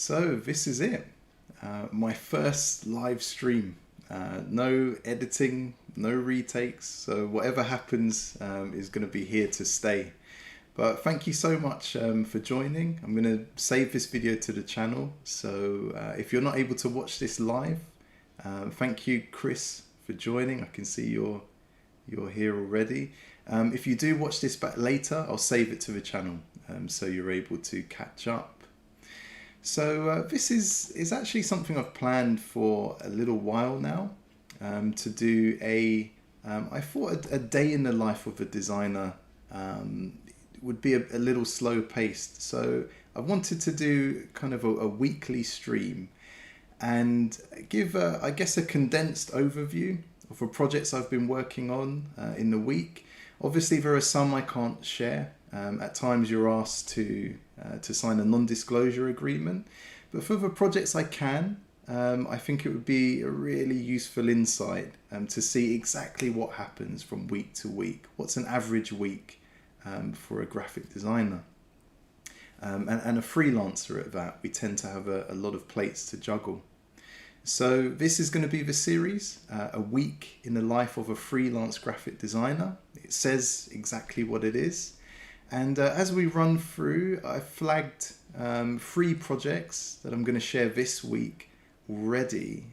So this is it. My first live stream. No editing, no retakes. So whatever happens is going to be here to stay. But thank you so much for joining. I'm going to save this video to the channel. So if you're not able to watch this live, thank you, Chris, for joining. I can see you're here already. If you do watch this back later, I'll save it to the channel so you're able to catch up. So this is actually something I've planned for a little while now, to do I thought a day in the life of a designer would be a little slow paced. So I wanted to do kind of a weekly stream and give I guess a condensed overview of the projects I've been working on in the week. Obviously there are some I can't share. At times you're asked to sign a non-disclosure agreement, but for the projects I can, I think it would be a really useful insight to see exactly what happens from week to week. What's an average week for a graphic designer and a freelancer at that? We tend to have a lot of plates to juggle. So this is going to be the series, a week in the life of a freelance graphic designer. It says exactly what it is. And as we run through, I flagged 3 projects that I'm going to share this week already.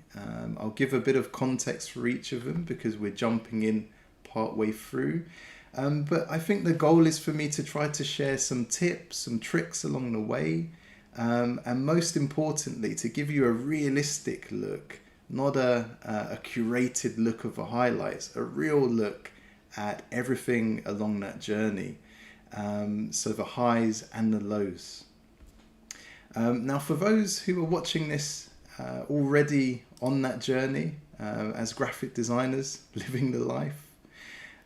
I'll give a bit of context for each of them because we're jumping in part way through. But I think the goal is for me to try to share some tips, some tricks along the way. And most importantly, to give you a realistic look, not a curated look of the highlights, a real look at everything along that journey. So the highs and the lows. Now for those who are watching this already on that journey as graphic designers, living the life,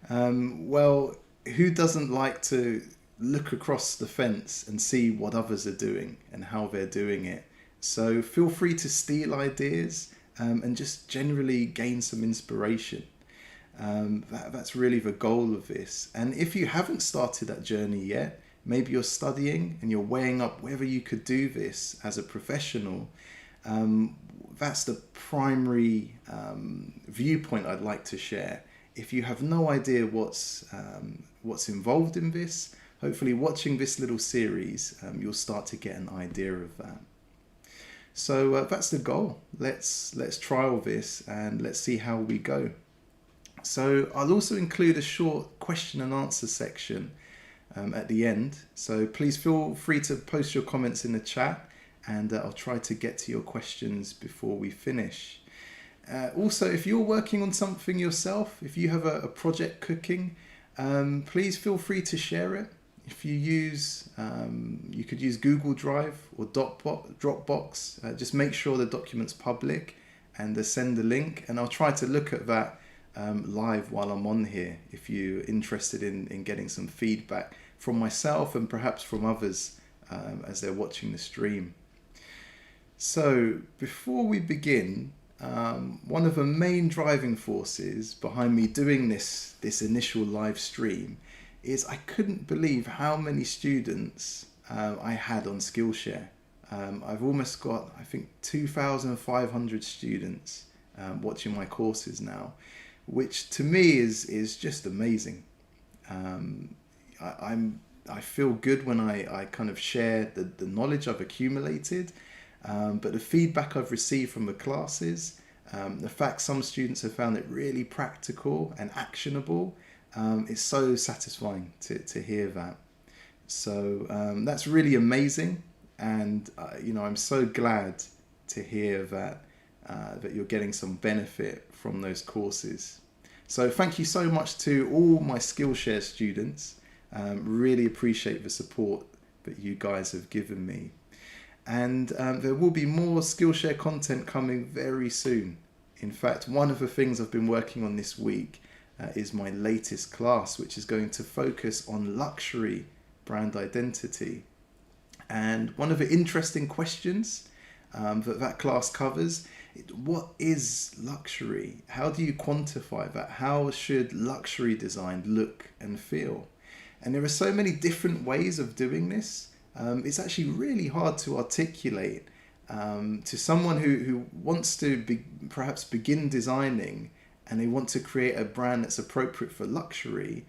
well, who doesn't like to look across the fence and see what others are doing and how they're doing it? So feel free to steal ideas and just generally gain some inspiration. That's really the goal of this. And if you haven't started that journey yet, maybe you're studying and you're weighing up whether you could do this as a professional, that's the primary viewpoint I'd like to share. If you have no idea what's involved in this, hopefully watching this little series, you'll start to get an idea of that. So that's the goal. Let's trial this and let's see how we go. So I'll also include a short question and answer section at the end. So please feel free to post your comments in the chat and I'll try to get to your questions before we finish. Also, if you're working on something yourself, if you have a project cooking, please feel free to share it. If you use, you could use Google Drive or Dropbox. Just make sure the document's public and send a link, and I'll try to look at that live while I'm on here if you're interested in getting some feedback from myself and perhaps from others as they're watching the stream. So before we begin, one of the main driving forces behind me doing this initial live stream is I couldn't believe how many students I had on Skillshare. I've almost got, I think, 2,500 students watching my courses now, which to me is just amazing. I feel good when I kind of share the knowledge I've accumulated, but the feedback I've received from the classes, the fact some students have found it really practical and actionable, it's so satisfying to hear that. So that's really amazing, and I'm so glad to hear that you're getting some benefit from those courses. So thank you so much to all my Skillshare students. Really appreciate the support that you guys have given me. And there will be more Skillshare content coming very soon. In fact, one of the things I've been working on this week is my latest class, which is going to focus on luxury brand identity. And one of the interesting questions that class covers, what is luxury? How do you quantify that? How should luxury design look and feel? And there are so many different ways of doing this. It's actually really hard to articulate to someone who wants to perhaps begin designing and they want to create a brand that's appropriate for luxury,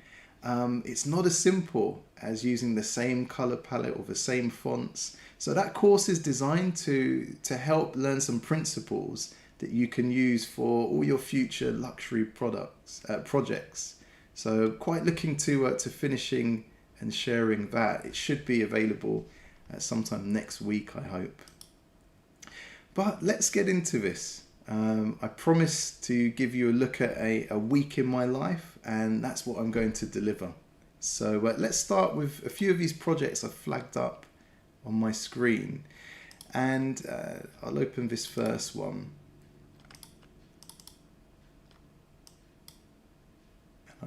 it's not as simple as using the same color palette or the same fonts. So that course is designed to help learn some principles that you can use for all your future luxury projects. So quite looking to finishing and sharing that. It should be available sometime next week, I hope. But let's get into this. I promised to give you a look at a week in my life, and that's what I'm going to deliver. So let's start with a few of these projects I've flagged up on my screen. And I'll open this first one.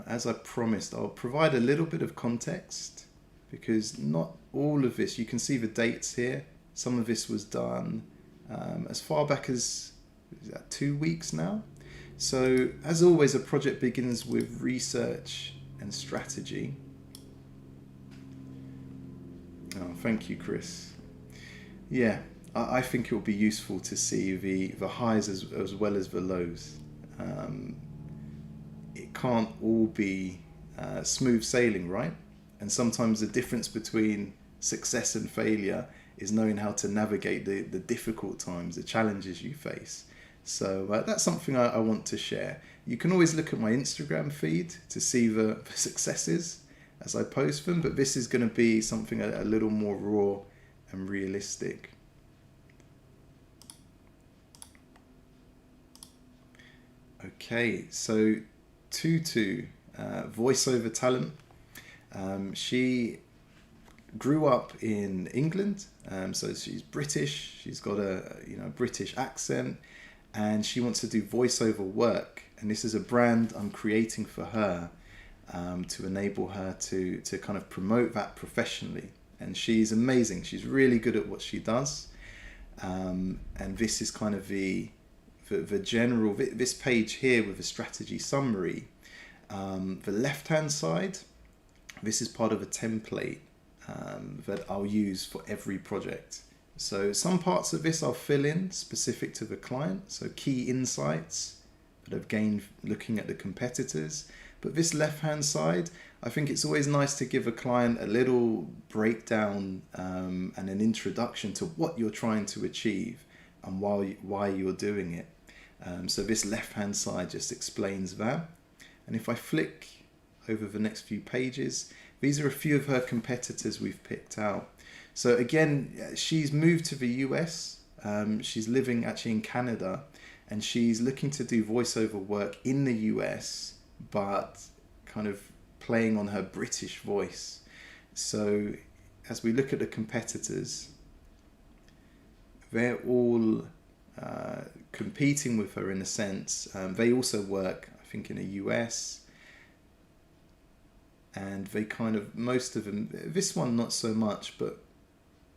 As I promised, I'll provide a little bit of context because not all of this, you can see the dates here. Some of this was done as far back as 2 weeks now. So as always, a project begins with research and strategy. Oh, thank you, Chris. Yeah, I think it will be useful to see the highs as well as the lows. It can't all be smooth sailing, right? And sometimes the difference between success and failure is knowing how to navigate the difficult times, the challenges you face. So that's something I want to share. You can always look at my Instagram feed to see the successes as I post them, but this is going to be something a little more raw and realistic. Okay, so Tutu, voiceover talent. She grew up in England, so she's British. She's got a British accent, and she wants to do voiceover work. And this is a brand I'm creating for her to enable her to kind of promote that professionally. And she's amazing. She's really good at what she does. And this is kind of the general, this page here with a strategy summary. The left-hand side, this is part of a template that I'll use for every project. So some parts of this I'll fill in specific to the client, so key insights that I've gained looking at the competitors. But this left-hand side, I think it's always nice to give a client a little breakdown and an introduction to what you're trying to achieve and why you're doing it. So this left-hand side just explains that. And if I flick over the next few pages, these are a few of her competitors we've picked out. So again, she's moved to the US. She's living actually in Canada, and she's looking to do voiceover work in the US, but kind of playing on her British voice. So as we look at the competitors, they're all competing with her in a sense. They also work, I think, in the US. And they kind of, most of them, this one not so much, but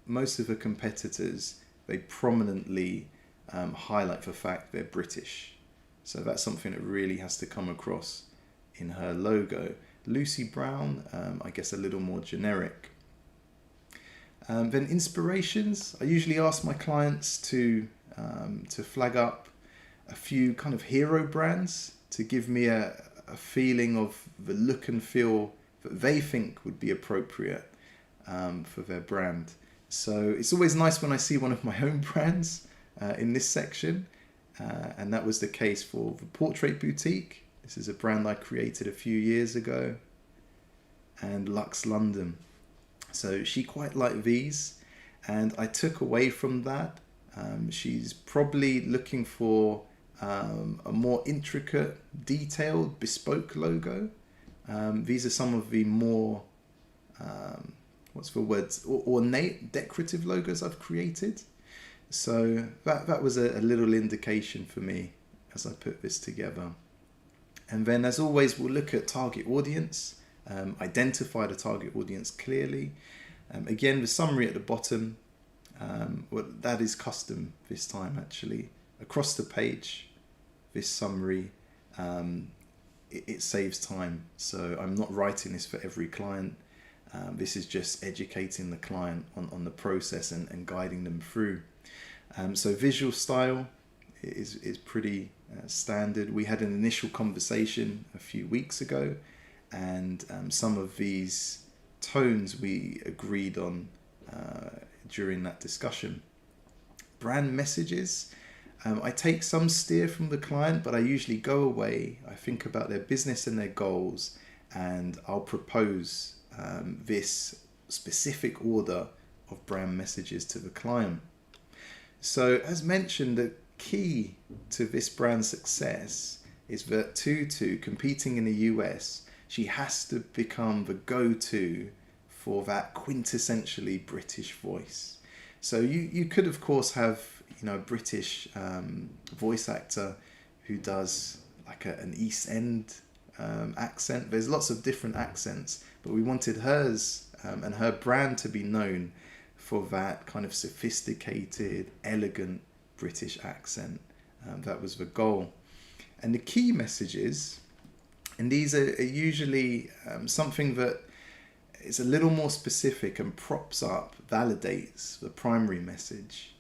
most of the competitors, they prominently highlight the fact they're British. So that's something that really has to come across in her logo. Lucy Brown, I guess a little more generic. Then inspirations. I usually ask my clients to flag up a few kind of hero brands to give me a feeling of the look and feel that they think would be appropriate for their brand. So it's always nice when I see one of my own brands in this section, and that was the case for the Portrait Boutique. This is a brand I created a few years ago, and Luxe London. So she quite liked these, and I took away from that. She's probably looking for a more intricate, detailed, bespoke logo. These are some of the more ornate, decorative logos I've created. So that was a little indication for me as I put this together. And then, as always, we'll look at target audience, identify the target audience clearly. Again, the summary at the bottom, that is custom this time actually. Across the page, this summary, it saves time. So I'm not writing this for every client. This is just educating the client on the process and guiding them through. So visual style is pretty standard. We had an initial conversation a few weeks ago, and some of these tones we agreed on during that discussion. Brand messages. I take some steer from the client, but I usually go away. I think about their business and their goals, and I'll propose this specific order of brand messages to the client. So as mentioned, the key to this brand success is that Tutu, competing in the US, she has to become the go-to for that quintessentially British voice. So you could of course have a British voice actor who does like an East End accent. There's lots of different accents, but we wanted hers and her brand to be known for that kind of sophisticated, elegant British accent. That was the goal. And the key messages, and these are usually something that is a little more specific and props up, validates the primary message.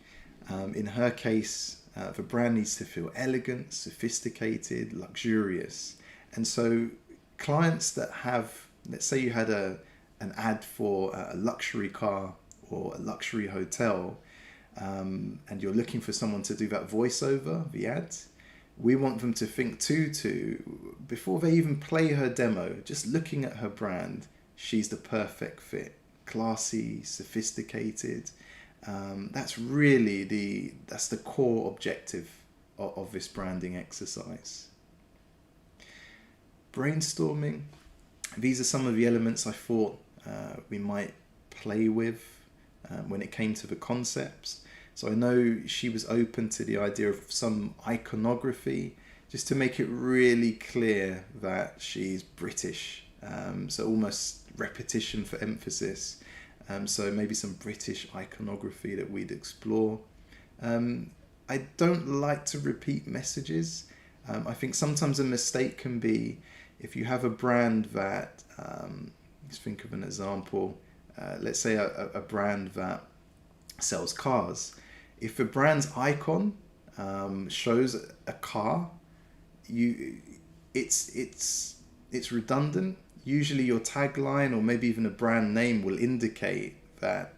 In her case, the brand needs to feel elegant, sophisticated, luxurious. And so clients that have, let's say you had an ad for a luxury car or a luxury hotel, and you're looking for someone to do that voiceover, the ad, we want them to think Tutu, before they even play her demo, just looking at her brand, she's the perfect fit. Classy, sophisticated. That's really the core objective of this branding exercise. Brainstorming. These are some of the elements I thought we might play with when it came to the concepts. So I know she was open to the idea of some iconography, just to make it really clear that she's British. So almost repetition for emphasis. So maybe some British iconography that we'd explore. I don't like to repeat messages. I think sometimes a mistake can be if you have a brand that, let's think of an example, let's say a brand that sells cars. If the brand's icon shows a car, it's redundant. Usually your tagline or maybe even a brand name will indicate that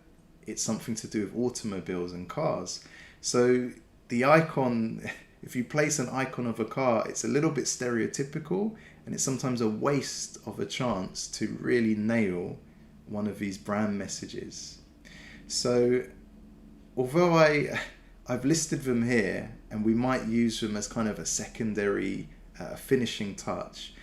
it's something to do with automobiles and cars. So the icon, if you place an icon of a car, it's a little bit stereotypical, and it's sometimes a waste of a chance to really nail one of these brand messages. So although I've listed them here, and we might use them as kind of a secondary finishing touch,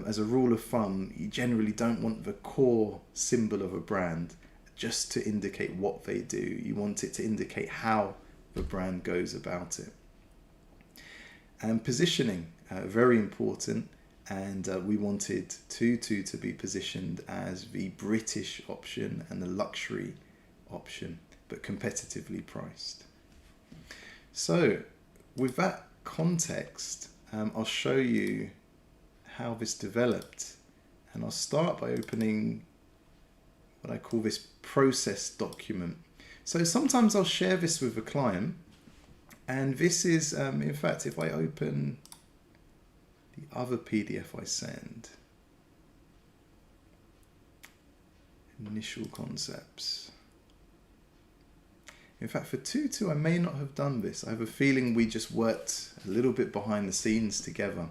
as a rule of thumb, you generally don't want the core symbol of a brand just to indicate what they do. You want it to indicate how the brand goes about it. And positioning, very important. And we wanted Tutu to be positioned as the British option and the luxury option, but competitively priced. So with that context, I'll show you how this developed, and I'll start by opening what I call this process document. So sometimes I'll share this with a client, and this is in fact, if I open the other PDF I send, initial concepts. In fact, for Tutu, I may not have done this. I have a feeling we just worked a little bit behind the scenes together.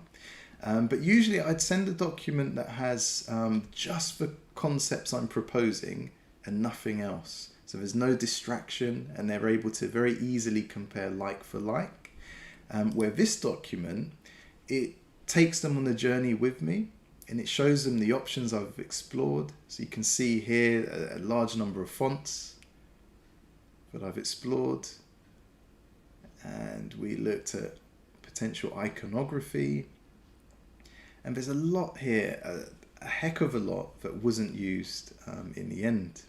But usually I'd send a document that has just the concepts I'm proposing and nothing else. So there's no distraction, and they're able to very easily compare like for like. Where this document, it takes them on the journey with me, and it shows them the options I've explored. So you can see here a large number of fonts that I've explored. And we looked at potential iconography. And there's a lot here, a heck of a lot that wasn't used in the end.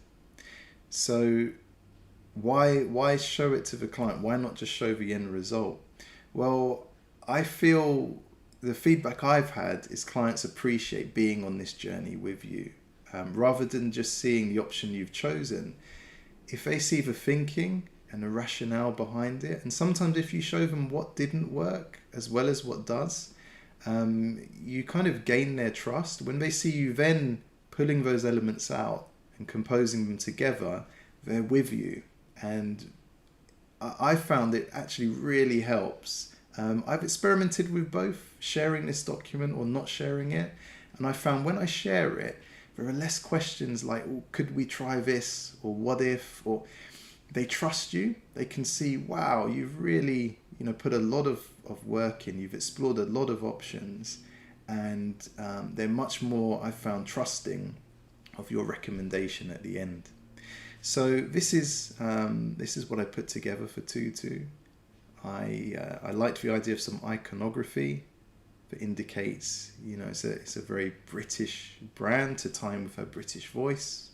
So why show it to the client? Why not just show the end result? Well, I feel the feedback I've had is clients appreciate being on this journey with you. Rather than just seeing the option you've chosen, if they see the thinking, and the rationale behind it. And sometimes if you show them what didn't work as well as what does, you kind of gain their trust. When they see you then pulling those elements out and composing them together, they're with you. And I found it actually really helps. I've experimented with both sharing this document or not sharing it. And I found when I share it, there are less questions like, oh, could we try this? Or what if? Or they trust you. They can see, wow, you've really, put a lot of work in. You've explored a lot of options. And they're much more, I found, trusting of your recommendation at the end. So this is what I put together for Tutu. I liked the idea of some iconography that indicates, it's a very British brand to tie in with her British voice.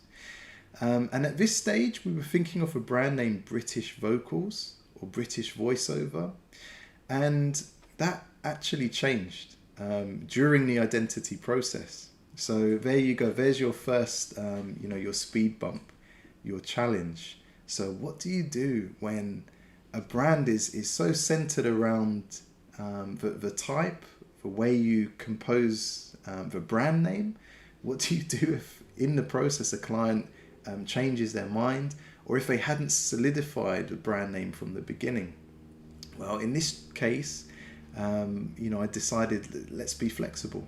And at this stage, we were thinking of a brand named British Vocals or British Voiceover. And that actually changed during the identity process. So there you go. There's your first, your speed bump, your challenge. So what do you do when a brand is so centered around the type, the way you compose the brand name? What do you do if in the process a client changes their mind, or if they hadn't solidified the brand name from the beginning? Well, in this case, I decided, let's be flexible.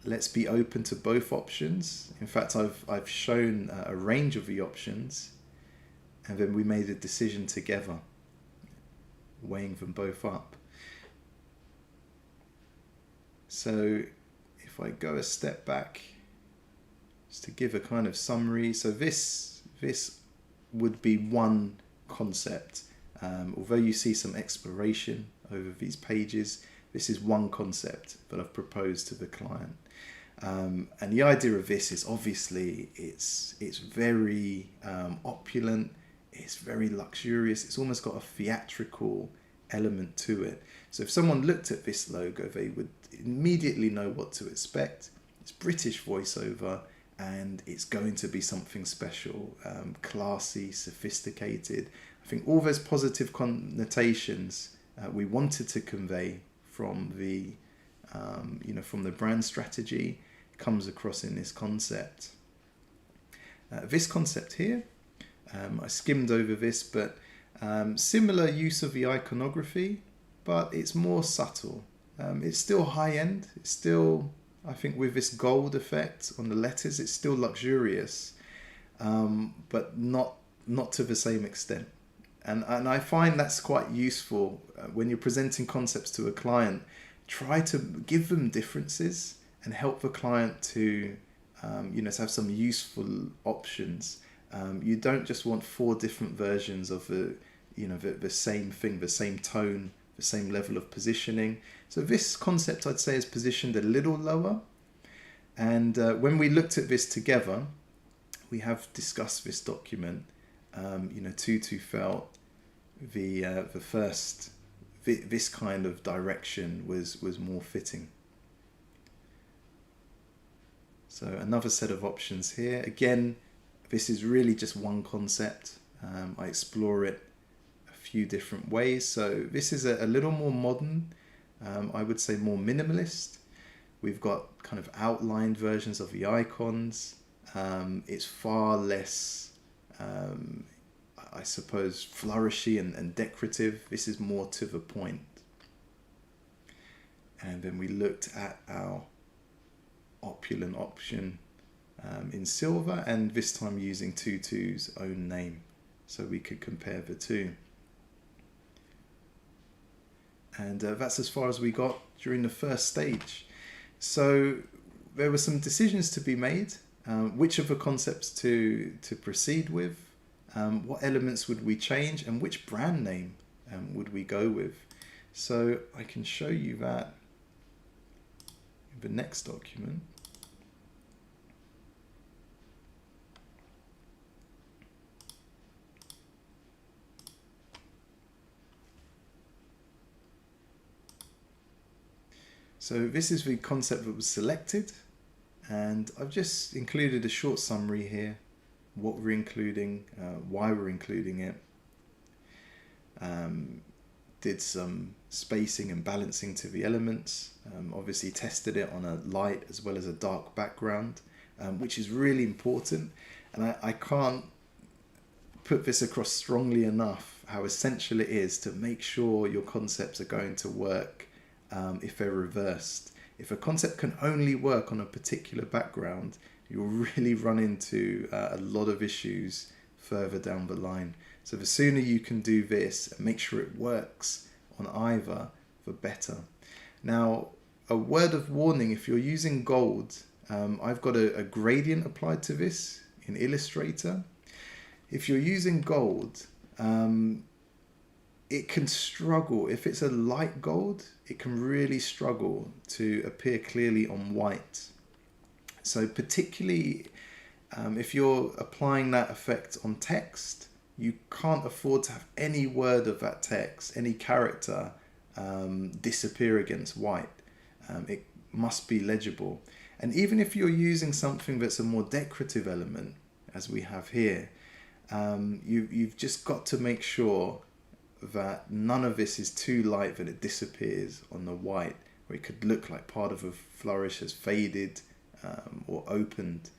Let's be open to both options. In fact, I've shown a range of the options, and then we made a decision together, weighing them both up. So if I go a step back, just to give a kind of summary. So this would be one concept. Although you see some exploration over these pages, this is one concept that I've proposed to the client. And the idea of this is obviously it's very opulent, it's very luxurious, it's almost got a theatrical element to it. So if someone looked at this logo, they would immediately know what to expect. It's British voiceover, and it's going to be something special, classy, sophisticated. I think all those positive connotations we wanted to convey from the from the brand strategy comes across in this concept. This concept here, I skimmed over this, but similar use of the iconography, but it's more subtle. It's still high end. It's still, I think, with this gold effect on the letters, it's still luxurious, but not to the same extent. And I find that's quite useful when you're presenting concepts to a client. Try to give them differences and help the client to, to have some useful options. You don't just want 4 different versions of the same thing, the same tone, the same level of positioning. So this concept, I'd say, is positioned a little lower. And when we looked at this together, we have discussed this document. Tutu felt the first this kind of direction was more fitting. So another set of options here. Again, this is really just one concept. I explore it a few different ways. So this is a little more modern, I would say more minimalist. We've got kind of outlined versions of the icons. It's far less, I suppose, flourishy and decorative. This is more to the point. And then we looked at our opulent option in silver, and this time using Tutu's own name, so we could compare the two. And that's as far as we got during the first stage. So there were some decisions to be made. Which of the concepts to proceed with, what elements would we change, and which brand name would we go with. So I can show you that in the next document. So this is the concept that was selected, and I've just included a short summary here. what we're including, why we're including it. Did some spacing and balancing to the elements. Obviously tested it on a light as well as a dark background, which is really important. And I can't put this across strongly enough how essential it is to make sure your concepts are going to work if they're reversed. If a concept can only work on a particular background, you'll really run into a lot of issues further down the line. So the sooner you can do this and make sure it works on either, the better. Now, a word of warning, if you're using gold, I've got a gradient applied to this in Illustrator. If you're using gold, it can struggle. If it's a light gold, it can really struggle to appear clearly on white. So particularly if you're applying that effect on text, you can't afford to have any word of that text, any character disappear against white. It must be legible. And even if you're using something that's a more decorative element, as we have here, you've just got to make sure that none of this is too light that it disappears on the white, where it could look like part of a flourish has faded or opened.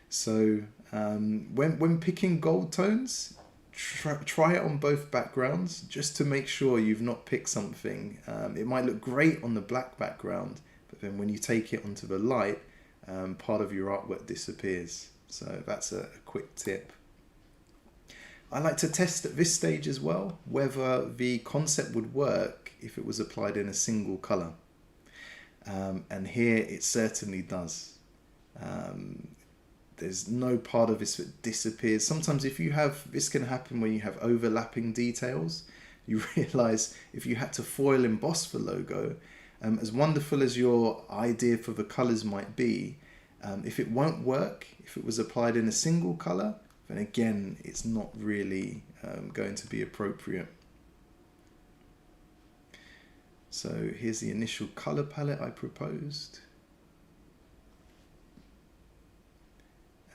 So when picking gold tones, try it on both backgrounds just to make sure you've not picked something. It might look great on the black background, but then when you take it onto the light, part of your artwork disappears. So that's a quick tip. I like to test at this stage as well whether the concept would work if it was applied in a single color. And here it certainly does. There's no part of this that disappears. Sometimes this can happen when you have overlapping details. You realize if you had to foil emboss the logo, as wonderful as your idea for the colors might be, if it won't work, if it was applied in a single color, then again, it's not really going to be appropriate. So here's the initial color palette I proposed.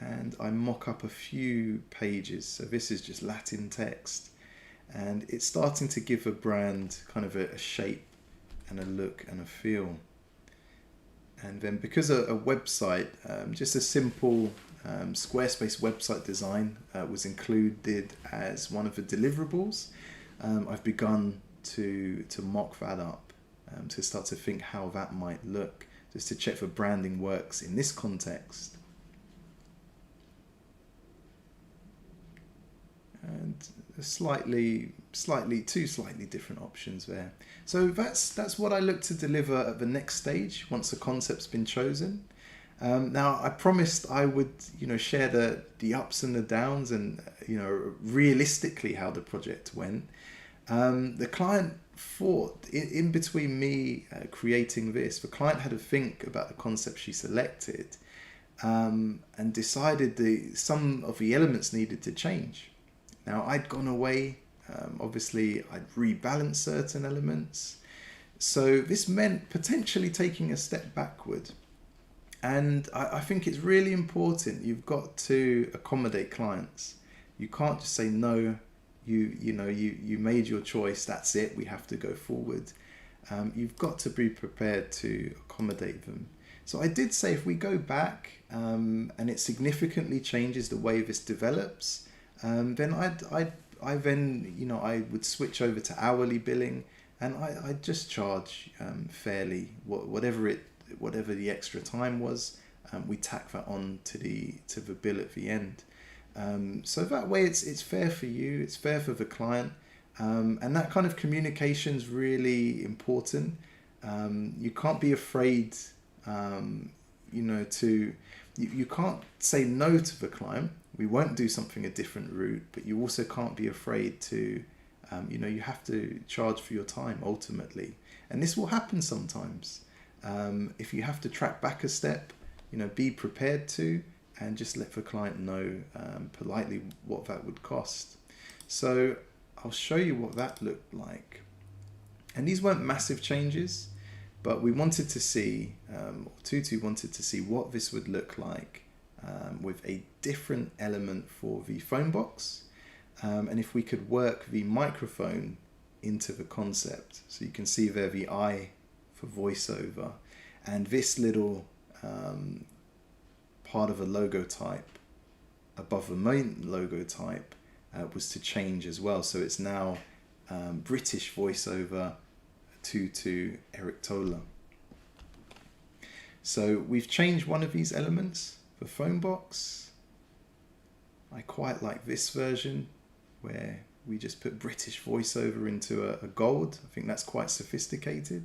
And I mock up a few pages. So this is just Latin text. And it's starting to give a brand kind of a shape and a look and a feel. And then because a website, just a simple Squarespace website design was included as one of the deliverables, I've begun to mock that up, to start to think how that might look, just to check the branding works in this context. And two slightly different options there. So that's what I look to deliver at the next stage once the concept's been chosen. Now I promised I would, share the ups and the downs and realistically how the project went. The client thought in between me creating this, the client had to think about the concept she selected, and decided some of the elements needed to change. Now I'd gone away, obviously I'd rebalanced certain elements. So this meant potentially taking a step backward. And I think it's really important. You've got to accommodate clients. You can't just say, no, you made your choice, that's it, we have to go forward. You've got to be prepared to accommodate them. So I did say if we go back and it significantly changes the way this develops, then I would switch over to hourly billing, and I'd just charge fairly, whatever the extra time was. We tack that on to the bill at the end. So that way it's fair for you, it's fair for the client, and that kind of communication is really important. You can't be afraid, you can't say no to the client. We won't do something a different route, but you also can't be afraid to, you have to charge for your time ultimately. And this will happen sometimes. If you have to track back a step, be prepared to, and just let the client know politely what that would cost. So I'll show you what that looked like. And these weren't massive changes, but we wanted to see, Tutu wanted to see what this would look like with a different element for the phone box. And if we could work the microphone into the concept. So you can see there the I for voiceover, and this little part of a logo type above the main logo type was to change as well. So it's now British voiceover to Eric Tola. So we've changed one of these elements, the phone box. I quite like this version where we just put British voiceover into a gold. I think that's quite sophisticated.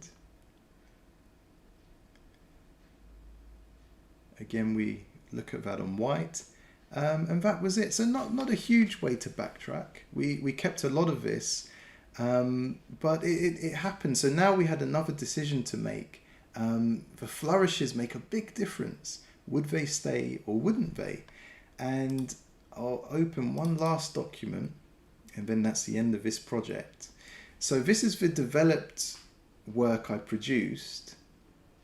Again, we look at that on white. And that was it. So not a huge way to backtrack. We kept a lot of this, but it happened. So now we had another decision to make. The flourishes make a big difference. Would they stay or wouldn't they? And I'll open one last document, and then that's the end of this project. So this is the developed work I produced.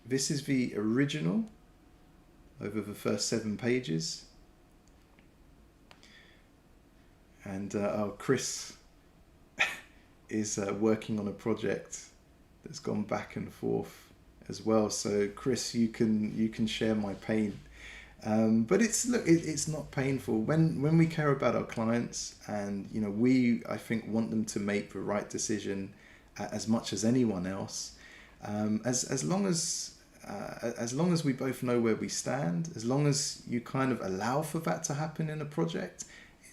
This is the original over the first 7 pages. And Chris is working on a project that's gone back and forth as well. So Chris, you can share my pain. But it's not painful when we care about our clients, and I think want them to make the right decision as much as anyone else. As long as we both know where we stand, as long as you kind of allow for that to happen in a project,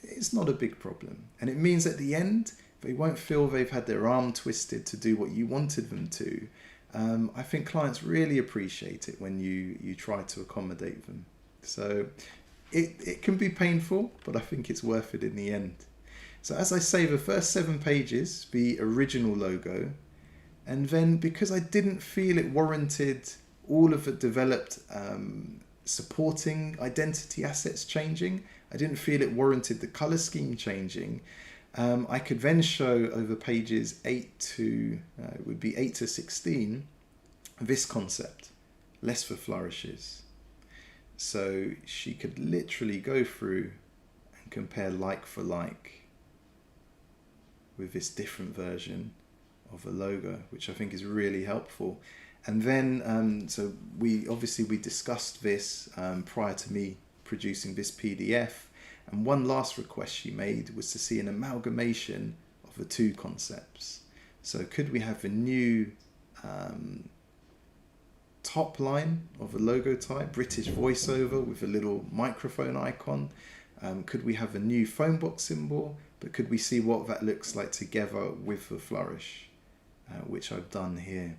it's not a big problem. And it means at the end, they won't feel they've had their arm twisted to do what you wanted them to. I think clients really appreciate it when you try to accommodate them. So it can be painful, but I think it's worth it in the end. So as I say, the first 7 pages, the original logo, and then because I didn't feel it warranted all of the developed supporting identity assets changing, I didn't feel it warranted the color scheme changing, I could then show over pages 8 to 16 this concept, less for flourishes. So she could literally go through and compare like for like with this different version of a logo, which I think is really helpful. And then, so we discussed this prior to me producing this PDF. And one last request she made was to see an amalgamation of the 2 concepts. So could we have a new top line of a logo type, British voiceover with a little microphone icon? Could we have a new phone box symbol? But could we see what that looks like together with the flourish, which I've done here.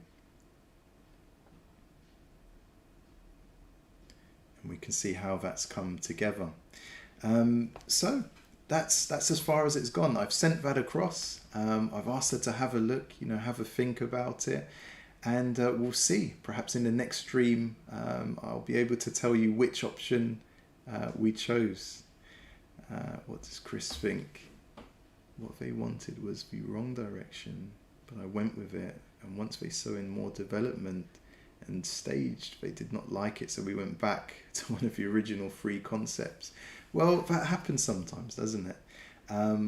And we can see how that's come together. So that's as far as it's gone. I've sent that across. I've asked her to have a look, have a think about it. And we'll see, perhaps in the next stream, I'll be able to tell you which option we chose. What does Chris think? What they wanted was the wrong direction, but I went with it. And once they saw in more development and staged, they did not like it. So we went back to one of the original 3 concepts. Well, that happens sometimes, doesn't it?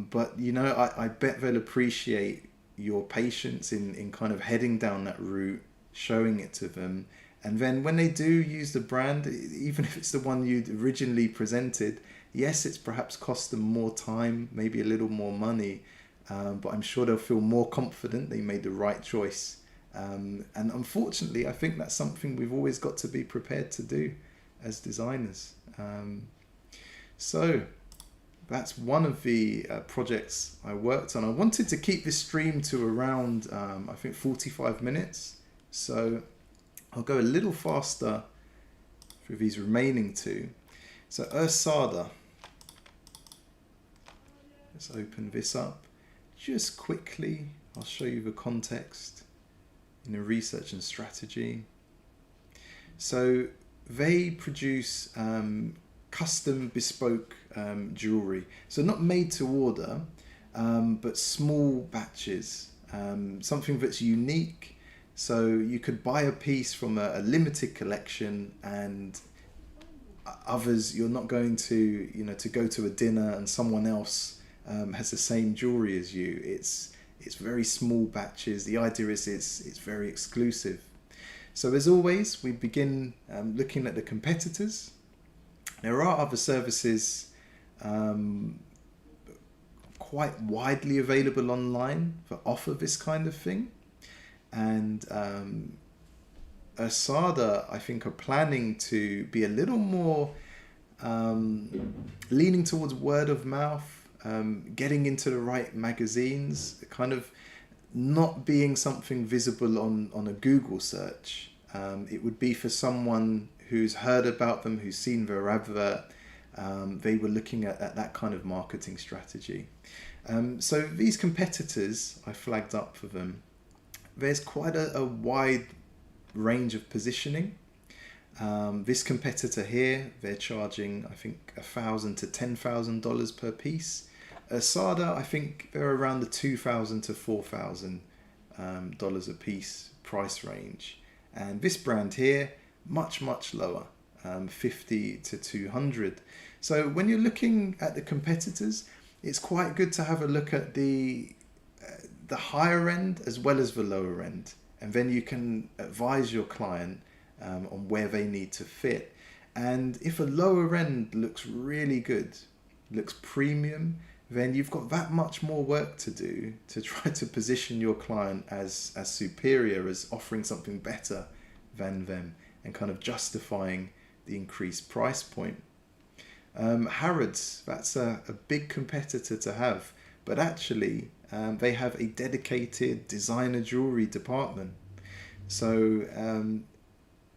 But, I bet they'll appreciate your patience in kind of heading down that route, showing it to them. And then when they do use the brand, even if it's the one you'd originally presented, yes, it's perhaps cost them more time, maybe a little more money, but I'm sure they'll feel more confident they made the right choice. And unfortunately, I think that's something we've always got to be prepared to do as designers. So that's one of the projects I worked on. I wanted to keep this stream to around, I think, 45 minutes. So I'll go a little faster through these remaining 2. So Ursada. Let's open this up. Just quickly, I'll show you the context in the research and strategy. So they produce custom bespoke jewelry. So not made to order, but small batches. Something that's unique. So you could buy a piece from a limited collection, and Others, you're not going to, to go to a dinner and someone else has the same jewelry as you. It's very small batches. The idea is it's very exclusive. So as always, we begin looking at the competitors. There are other services quite widely available online that offer this kind of thing. And Asada, I think, are planning to be a little more leaning towards word of mouth, getting into the right magazines, kind of not being something visible on a Google search. It would be for someone who's heard about them, who's seen their advert. They were looking at that kind of marketing strategy. So these competitors, I flagged up for them. There's quite a wide range of positioning. This competitor here, they're charging, I think, $1,000 to $10,000 per piece. Asada, I think they're around the $2,000 to $4,000 a piece price range. And this brand here, much lower, 50 to 200. So when you're looking at the competitors, it's quite good to have a look at the higher end as well as the lower end, and then you can advise your client on where they need to fit. And if a lower end looks really good, looks premium, then you've got that much more work to do to try to position your client as superior, as offering something better than them, and kind of justifying the increased price point. Harrods, that's a big competitor to have, but actually they have a dedicated designer jewelry department. So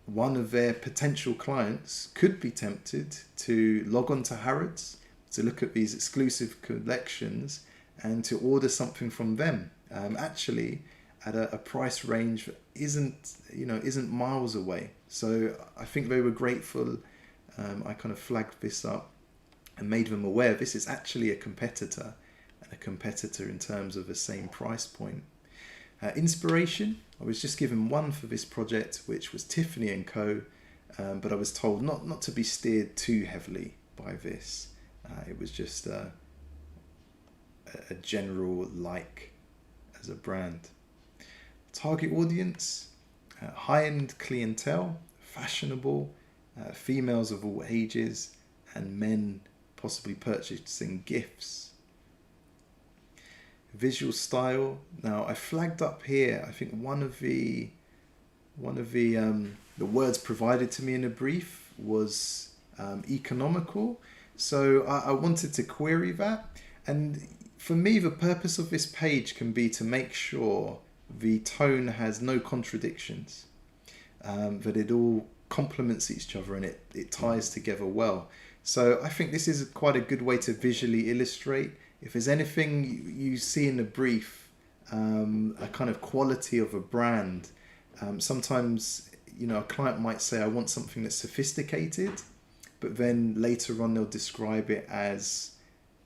one of their potential clients could be tempted to log on to Harrods to look at these exclusive collections and to order something from them, actually at a price range that isn't miles away. So I think they were grateful. I kind of flagged this up and made them aware this is actually a competitor, and a competitor in terms of the same price point. Inspiration, I was just given one for this project, which was Tiffany & Co. But I was told not to be steered too heavily by this. It was just a general like as a brand. Target audience, high-end clientele, fashionable, females of all ages, and men possibly purchasing gifts. Visual style. Now I flagged up here, I think one of the words provided to me in a brief was economical. So I wanted to query that. And for me, the purpose of this page can be to make sure the tone has no contradictions, that it all complements each other and it ties together well. So I think this is quite a good way to visually illustrate. If there's anything you see in the brief, a kind of quality of a brand, sometimes a client might say, I want something that's sophisticated, but then later on they'll describe it as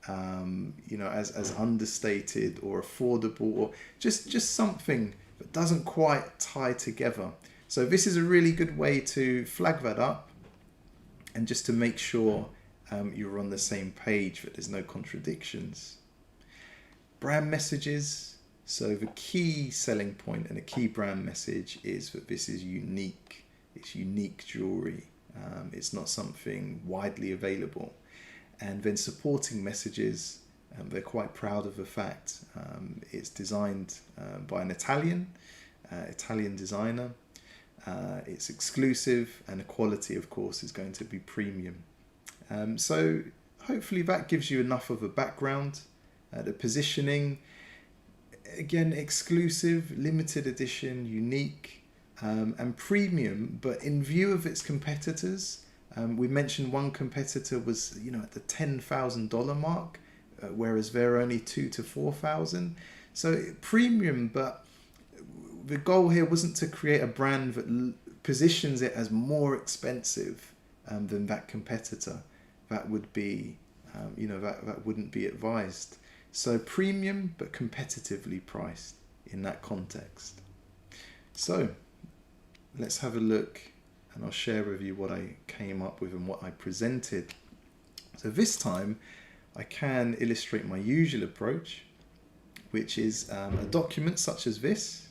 as understated or affordable, or just something that doesn't quite tie together. So this is a really good way to flag that up, and just to make sure you're on the same page, that there's no contradictions. Brand messages. So the key selling point and a key brand message is that this is unique. It's unique jewelry. It's not something widely available. And then supporting messages, they're quite proud of the fact it's designed by an Italian designer. It's exclusive, and the quality, of course, is going to be premium. So hopefully that gives you enough of a background. The positioning, again, exclusive, limited edition, unique, and premium, but in view of its competitors. We mentioned one competitor was at the $10,000 mark, whereas they're only $2,000 to $4,000. So premium, but the goal here wasn't to create a brand that positions it as more expensive than that competitor. That would be, that wouldn't be advised. So premium, but competitively priced in that context. So let's have a look and I'll share with you what I came up with and what I presented. So this time I can illustrate my usual approach, which is a document such as this,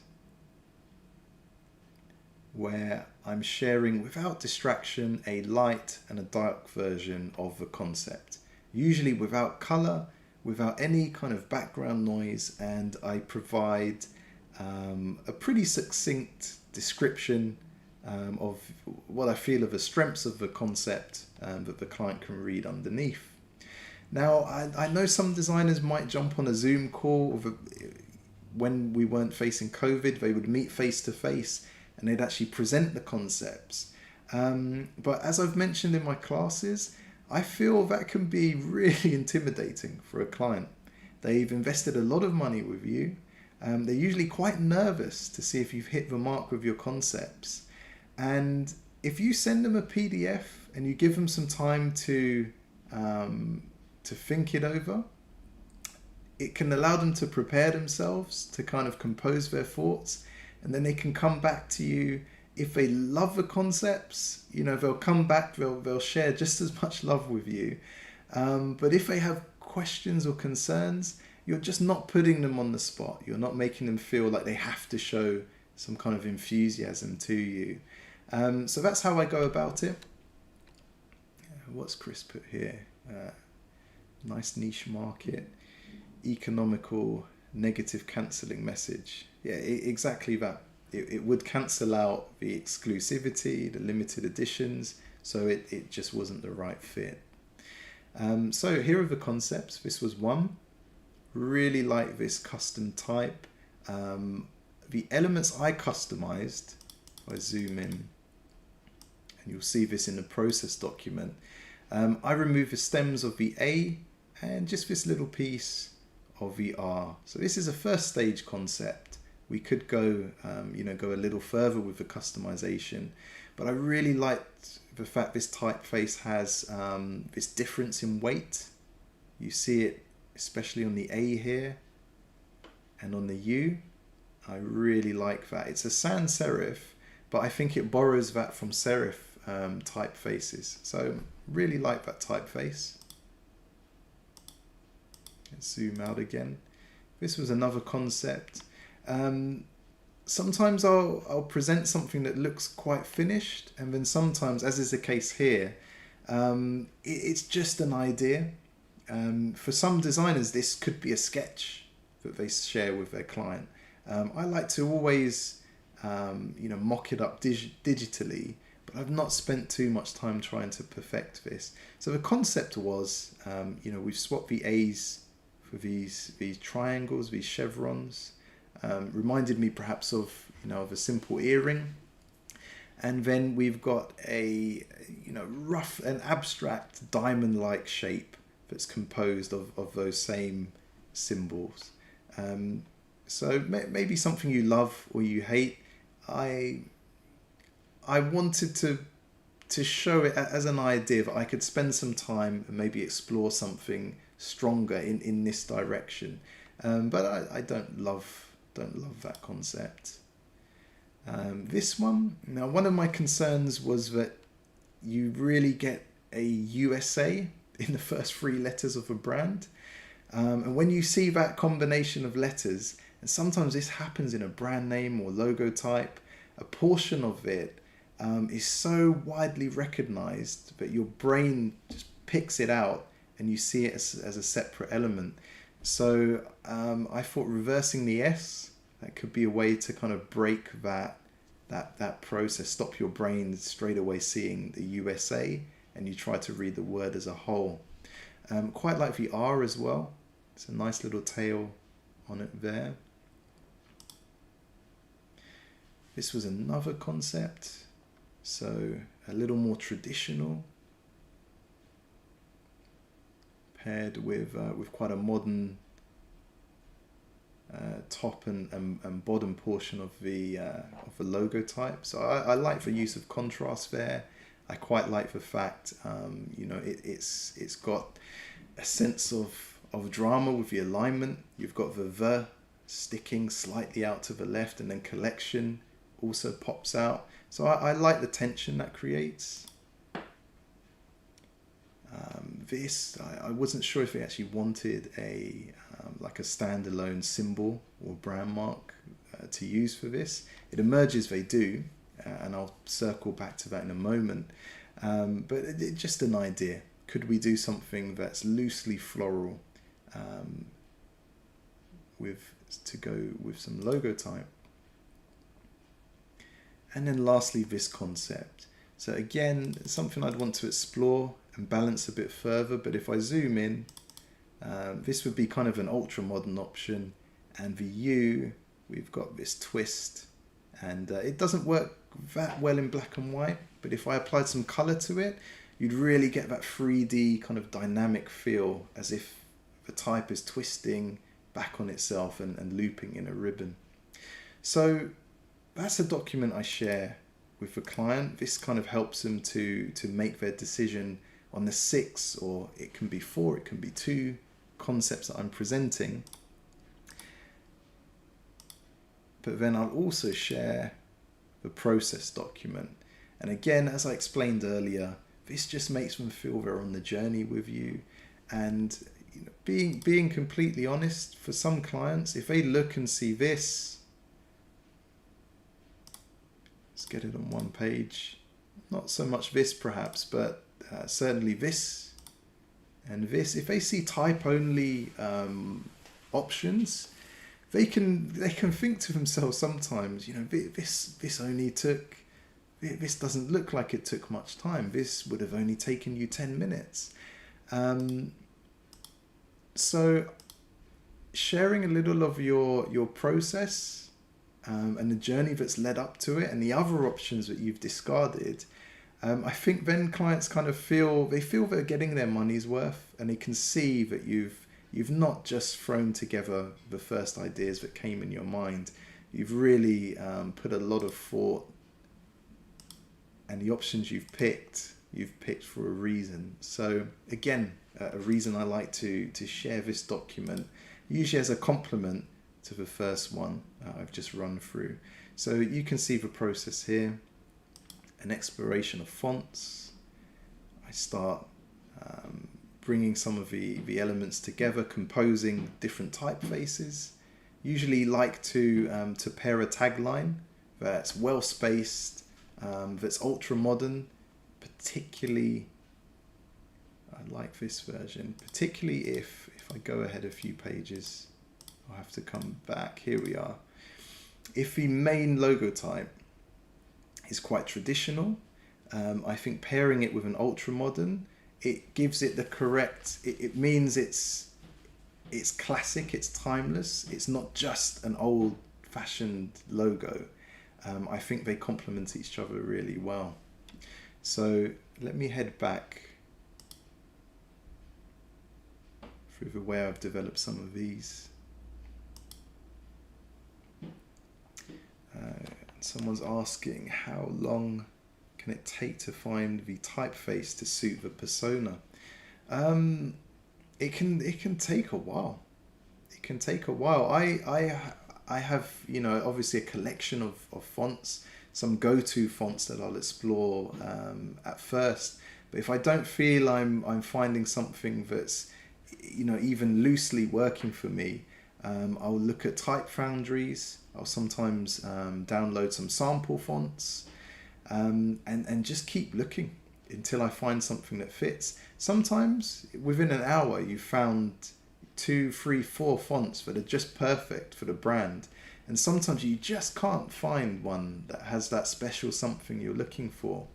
where I'm sharing without distraction a light and a dark version of the concept, usually without color, without any kind of background noise, and I provide a pretty succinct description of what I feel are the strengths of the concept that the client can read underneath. Now, I know some designers might jump on a Zoom call when we weren't facing COVID. They would meet face to face and they'd actually present the concepts. But as I've mentioned in my classes, I feel that can be really intimidating for a client. They've invested a lot of money with you. They're usually quite nervous to see if you've hit the mark with your concepts. And if you send them a PDF and you give them some time to think it over, it can allow them to prepare themselves, to kind of compose their thoughts, and then they can come back to you. If they love the concepts, they'll come back, they'll share just as much love with you. But if they have questions or concerns, you're just not putting them on the spot. You're not making them feel like they have to show some kind of enthusiasm to you. So that's how I go about it. What's Chris put here? Nice niche market, economical, negative cancelling message. Yeah, exactly that. It would cancel out the exclusivity, the limited editions, so it just wasn't the right fit. So here are the concepts. This was one. Really like this custom type. The elements I customized, if I zoom in, and you'll see this in the process document, I removed the stems of the A and just this little piece of the R. So this is a first stage concept. We could go, go a little further with the customization, but I really liked the fact this typeface has this difference in weight. You see it especially on the A here and on the U. I really like that. It's a sans serif, but I think it borrows that from serif typefaces. So really like that typeface. Let's zoom out again. This was another concept. Sometimes I'll present something that looks quite finished, and then sometimes, as is the case here, it's just an idea. For some designers, this could be a sketch that they share with their client. I like to always, mock it up digitally, but I've not spent too much time trying to perfect this. So the concept was, we've swapped the A's for these triangles, these chevrons. Reminded me perhaps of a simple earring, and then we've got a rough and abstract diamond-like shape that's composed of those same symbols. So maybe something you love or you hate. I wanted to show it as an idea that I could spend some time and maybe explore something stronger in this direction. But I don't love that concept. This one, now one of my concerns was that you really get a USA in the first three letters of a brand. And when you see that combination of letters, and sometimes this happens in a brand name or logo type, a portion of it is so widely recognized that your brain just picks it out and you see it as a separate element. So I thought reversing the S, that could be a way to kind of break that process, stop your brain straight away seeing the USA, and you try to read the word as a whole. Quite like the R as well. It's a nice little tail on it there. This was another concept, so a little more traditional, paired with quite a modern top and bottom portion of the logo type. So I like the use of contrast there. I quite like the fact it's got a sense of drama with the alignment. You've got the sticking slightly out to the left, and then collection also pops out. So I like the tension that creates. This, I wasn't sure if it actually wanted a like a standalone symbol or brand mark to use for this. It emerges they do, and I'll circle back to that in a moment. But just an idea. Could we do something that's loosely floral to go with some logo type? And then lastly, this concept. So again, something I'd want to explore and balance a bit further, but if I zoom in, this would be kind of an ultra modern option, and the U, we've got this twist, and it doesn't work that well in black and white, but if I applied some color to it, you'd really get that 3D kind of dynamic feel, as if the type is twisting back on itself and looping in a ribbon. So that's a document I share with the client. This kind of helps them to make their decision on the 6, or it can be 4, it can be 2 concepts that I'm presenting. But then I'll also share the process document. And again, as I explained earlier, this just makes them feel they're on the journey with you. And you know, being completely honest, for some clients, if they look and see this, let's get it on one page. Not so much this perhaps, but certainly this and this. If they see type only options, they can think to themselves sometimes, you know, this only took, this doesn't look like it took much time. This would have only taken you 10 minutes. So sharing a little of your process and the journey that's led up to it and the other options that you've discarded, I think then clients kind of feel they're getting their money's worth, and they can see that you've not just thrown together the first ideas that came in your mind. You've really put a lot of thought, and the options you've picked for a reason. So again, a reason I like to share this document, usually as a complement to the first one I've just run through. So you can see the process here. An exploration of fonts. I start bringing some of the elements together, composing different typefaces. Usually like to pair a tagline that's well spaced, that's ultra modern. Particularly, I like this version. Particularly if I go ahead a few pages, I'll have to come back. Here we are. If the main logo type is quite traditional, I think pairing it with an ultra modern, it gives it the correct, it means it's classic, it's timeless, it's not just an old fashioned logo. I think they complement each other really well. So let me head back through the way I've developed some of these. Someone's asking, how long can it take to find the typeface to suit the persona? It can take a while. It can take a while. I have, you know, obviously a collection of fonts, some go-to fonts that I'll explore at first. But if I don't feel I'm finding something that's, you know, even loosely working for me, I'll look at type foundries. I'll sometimes download some sample fonts and just keep looking until I find something that fits. Sometimes within an hour you found 2, 3, 4 fonts that are just perfect for the brand, and sometimes you just can't find one that has that special something you're looking for.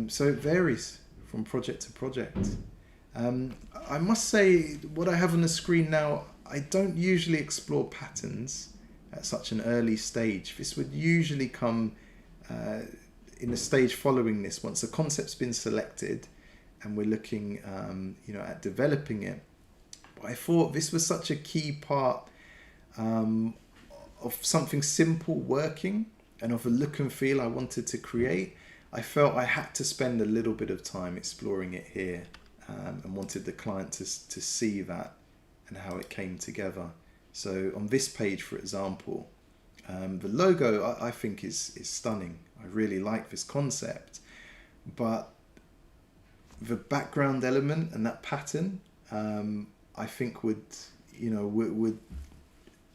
So it varies from project to project. I must say, what I have on the screen now, I don't usually explore patterns at such an early stage. This would usually come in the stage following this, once the concept's been selected and we're looking you know, at developing it. But I thought this was such a key part of something simple working and of a look and feel I wanted to create. I felt I had to spend a little bit of time exploring it here, and wanted the client to see that and how it came together. So on this page, for example, The logo I think is stunning. I really like this concept, but the background element and that pattern, I think would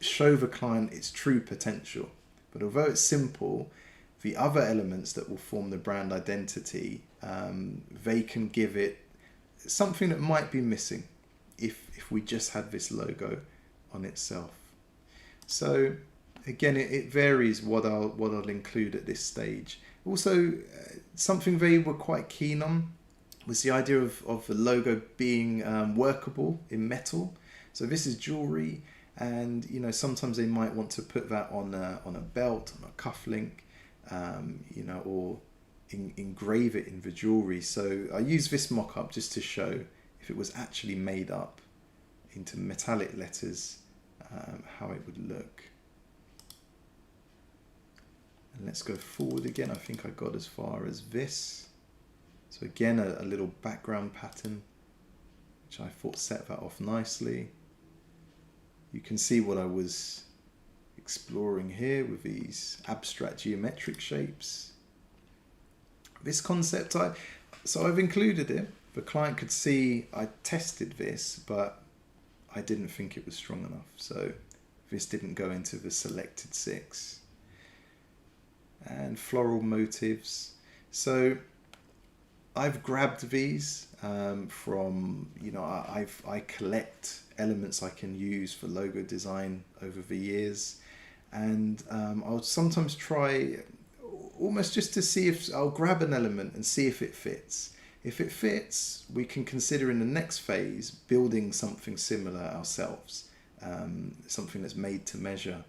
show the client its true potential. But although it's simple, the other elements that will form the brand identity, they can give it something that might be missing if we just had this logo on itself. So again, it varies what I'll include at this stage. Also, something they were quite keen on was the idea of the logo being workable in metal. So this is jewelry, and sometimes they might want to put that on a belt, on a cufflink, or engrave it in the jewelry. So I use this mock-up just to show if it was actually made up into metallic letters, how it would look. And let's go forward again. I think I got as far as this. So again, a little background pattern, which I thought set that off nicely. You can see what I was exploring here with these abstract geometric shapes. This concept, I've included it. The client could see I tested this, but I didn't think it was strong enough. So this didn't go into the selected 6. And floral motifs. So I've grabbed these from, I collect elements I can use for logo design over the years, and I'll sometimes try almost just to see if I'll grab an element and see if it fits. If it fits, we can consider in the next phase building something similar ourselves, something that's made to measure.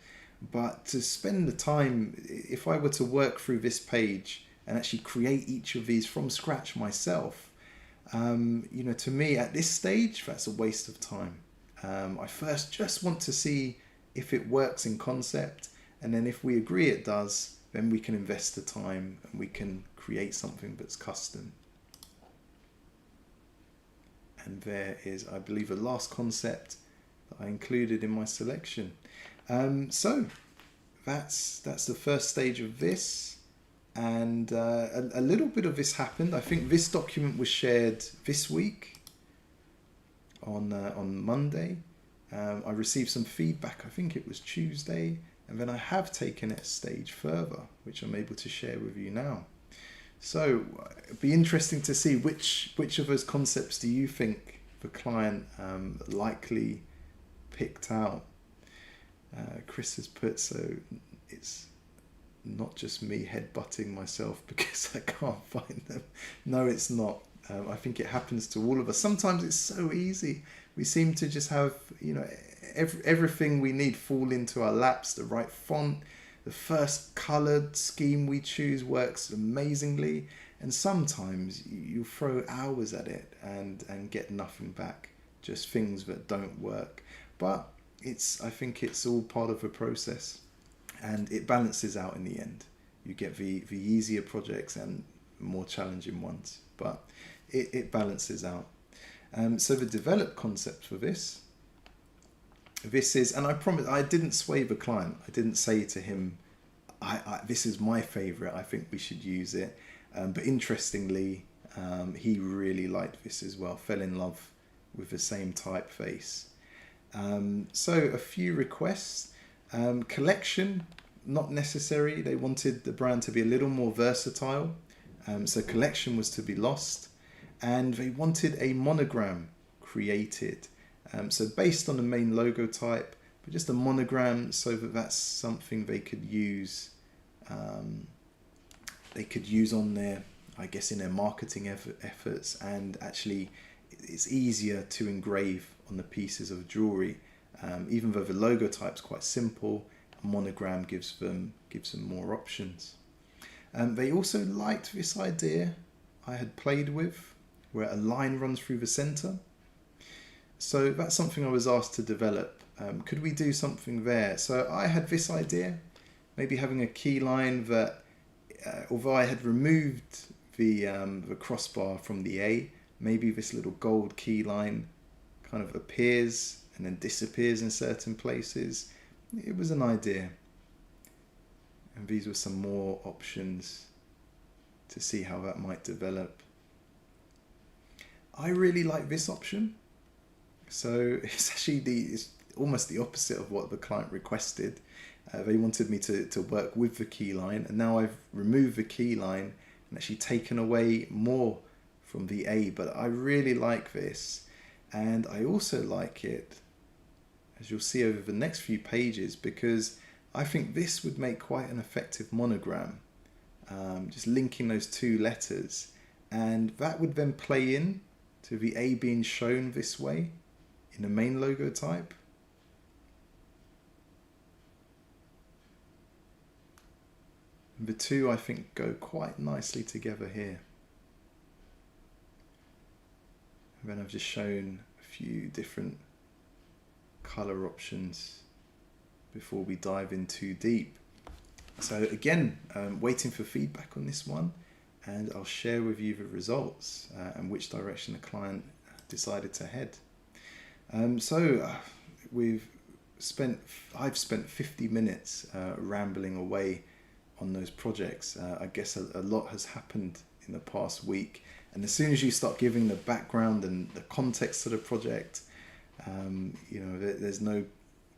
But to spend the time, if I were to work through this page and actually create each of these from scratch myself, to me at this stage, that's a waste of time. I first just want to see if it works in concept, and then if we agree it does, then we can invest the time and we can create something that's custom. And there is, I believe, a last concept that I included in my selection. So that's the first stage of this, and a little bit of this happened. I think this document was shared this week on Monday. I received some feedback, I think it was Tuesday, and then I have taken it a stage further, which I'm able to share with you now. So it'd be interesting to see which of those concepts do you think the client likely picked out. Chris has put, so it's not just me headbutting myself because I can't find them. No, it's not. I think it happens to all of us. Sometimes it's so easy. We seem to just have, everything we need fall into our laps. The right font, the first coloured scheme we choose works amazingly. And sometimes you throw hours at it and get nothing back. Just things that don't work. But I think it's all part of the process, and it balances out in the end. You get the easier projects and more challenging ones, but it balances out. So the developed concept for this is, and I promise I didn't sway the client. I didn't say to him, this is my favorite, I think we should use it. But interestingly, he really liked this as well, fell in love with the same typeface. So a few requests. Collection, not necessary. They wanted the brand to be a little more versatile. So collection was to be lost. And they wanted a monogram created. So based on the main logo type, but just a monogram so that's something they could use. They could use on their, I guess, in their marketing efforts, and actually it's easier to engrave on the pieces of jewelry. Even though the logo type's quite simple, a monogram gives them more options. They also liked this idea I had played with, where a line runs through the center. So that's something I was asked to develop. Could we do something there? So I had this idea, maybe having a key line that, although I had removed the crossbar from the A, maybe this little gold key line kind of appears and then disappears in certain places. It was an idea. And these were some more options to see how that might develop. I really like this option. So it's actually it's almost the opposite of what the client requested. They wanted me to work with the keyline, and now I've removed the keyline and actually taken away more from the A. But I really like this, and I also like it, as you'll see over the next few pages, because I think this would make quite an effective monogram, just linking those two letters, and that would then play in to the A being shown this way in the main logo type. And the two, I think, go quite nicely together here. And then I've just shown a few different color options before we dive in too deep. So again, waiting for feedback on this one, and I'll share with you the results and which direction the client decided to head. I've spent 50 minutes rambling away on those projects. I guess a lot has happened in the past week, and as soon as you start giving the background and the context to the project, there's no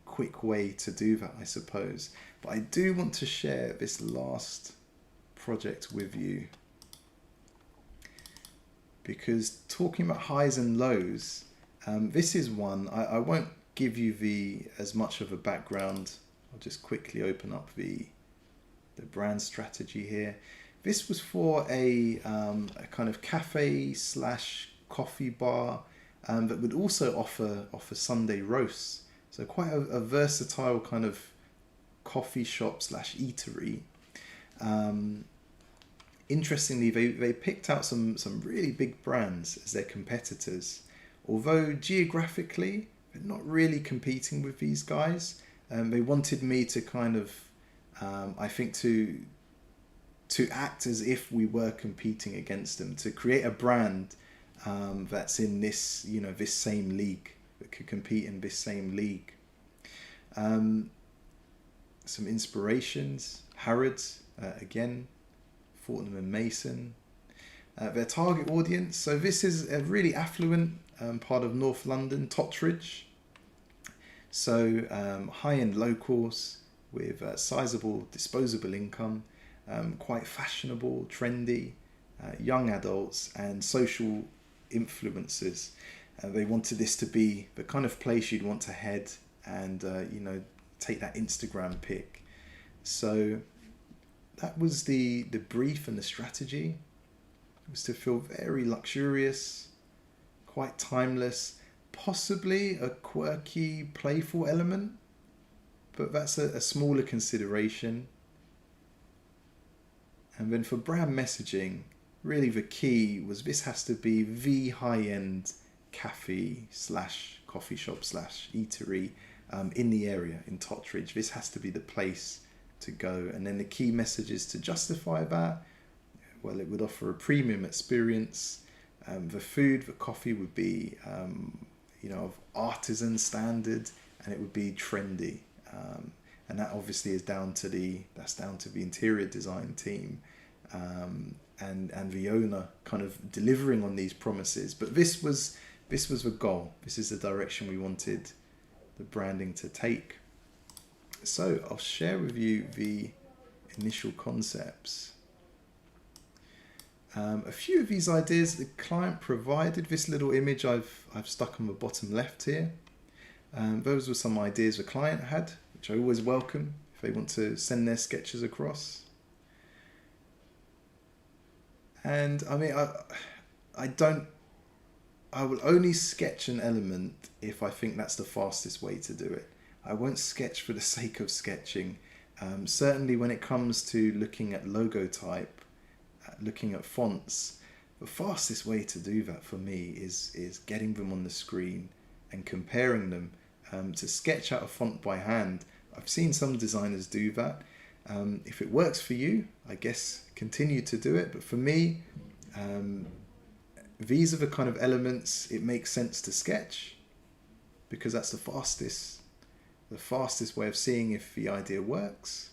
quick way to do that, I suppose. But I do want to share this last project with you, because talking about highs and lows, this is one, I won't give you as much of a background. I'll just quickly open up the brand strategy here. This was for a kind of cafe / coffee bar that would also offer Sunday roasts. So quite a versatile kind of coffee shop / eatery. Interestingly, they picked out some really big brands as their competitors. Although geographically, they're not really competing with these guys. They wanted me to kind of, I think, to act as if we were competing against them, to create a brand that's in this, this same league, that could compete in this same league. Some inspirations: Harrods, again, Fortnum and Mason. Their target audience, so this is a really affluent part of North London, Totteridge. So high-end locals with sizable disposable income, quite fashionable, trendy, young adults and social influencers. They wanted this to be the kind of place you'd want to head and take that Instagram pic. So that was the brief and the strategy. It was to feel very luxurious, quite timeless, possibly a quirky, playful element, but that's a smaller consideration. And then for brand messaging, really the key was this has to be the high-end cafe / coffee shop / eatery in the area, in Totteridge. This has to be the place to go. And then the key messages to justify that, well, it would offer a premium experience. The food, the coffee would be of artisan standard, and it would be trendy. And that obviously is down to the interior design team and the owner kind of delivering on these promises. But this was the goal. This is the direction we wanted the branding to take. So I'll share with you the initial concepts. A few of these ideas the client provided. This little image I've stuck on the bottom left here. Those were some ideas the client had, which I always welcome if they want to send their sketches across. And I mean, I will only sketch an element if I think that's the fastest way to do it. I won't sketch for the sake of sketching. Certainly when it comes to looking at logo type, looking at fonts, the fastest way to do that for me is getting them on the screen and comparing them. To sketch out a font by hand, I've seen some designers do that. If it works for you, I guess continue to do it. But for me, these are the kind of elements it makes sense to sketch, because that's the fastest way of seeing if the idea works.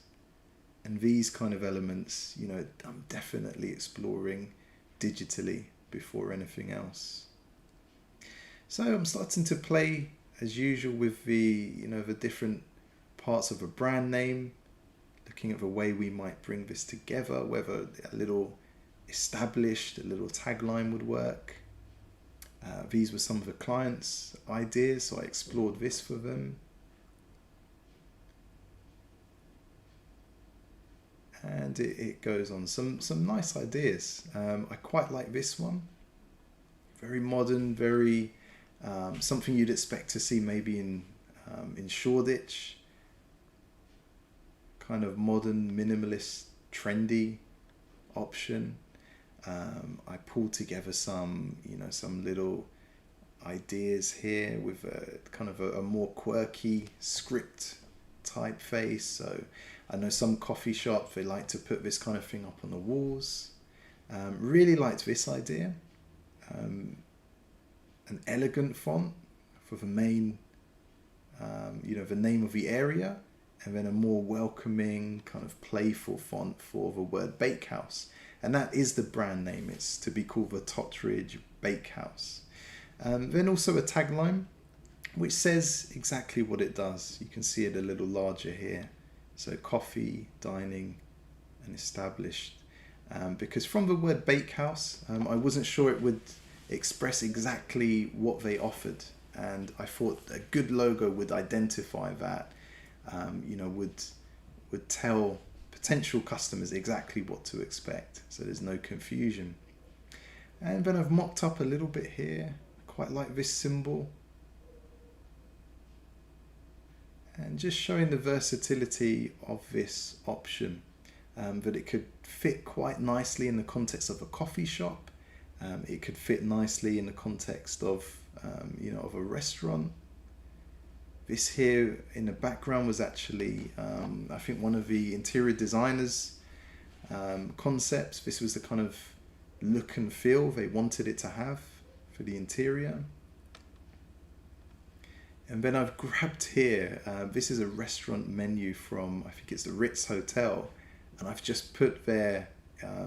And these kind of elements, you know, I'm definitely exploring digitally before anything else. So I'm starting to play as usual with the, you know, the different parts of a brand name, looking at the way we might bring this together, whether a little established, a little tagline would work. These were some of the clients' ideas, so I explored this for them. And it goes on. Some nice ideas. I quite like this one. Very modern, very something you'd expect to see maybe in Shoreditch. Kind of modern, minimalist, trendy option. I pulled together some, you know, some little ideas here with a kind of a more quirky script typeface. So I know some coffee shops, they like to put this kind of thing up on the walls. Really liked this idea. An elegant font for the main, you know, the name of the area, and then a more welcoming, kind of playful font for the word bakehouse. And that is the brand name. It's to be called the Totteridge Bakehouse. Then also a tagline, which says exactly what it does. You can see it a little larger here. So coffee, dining, and established. Because from the word bakehouse, I wasn't sure it would express exactly what they offered. And I thought a good logo would identify that, you know, would tell potential customers exactly what to expect, so there's no confusion. And then I've mocked up a little bit here. I quite like this symbol. And just showing the versatility of this option, that it could fit quite nicely in the context of a coffee shop. It could fit nicely in the context of, you know, of a restaurant. This here in the background was actually, I think, one of the interior designers' concepts. This was the kind of look and feel they wanted it to have for the interior. And then I've grabbed here, this is a restaurant menu from, I think it's the Ritz Hotel, and I've just put their,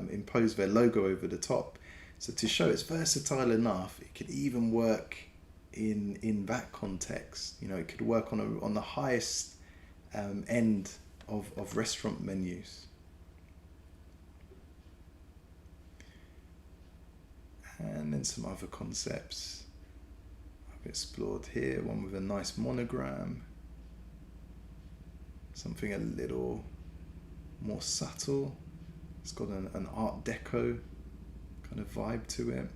imposed their logo over the top. So to show it's versatile enough, it could even work in that context. You know, it could work on the highest end of restaurant menus. And then some other concepts I've explored here. One with a nice monogram, something a little more subtle. It's got an Art Deco kind of vibe to it.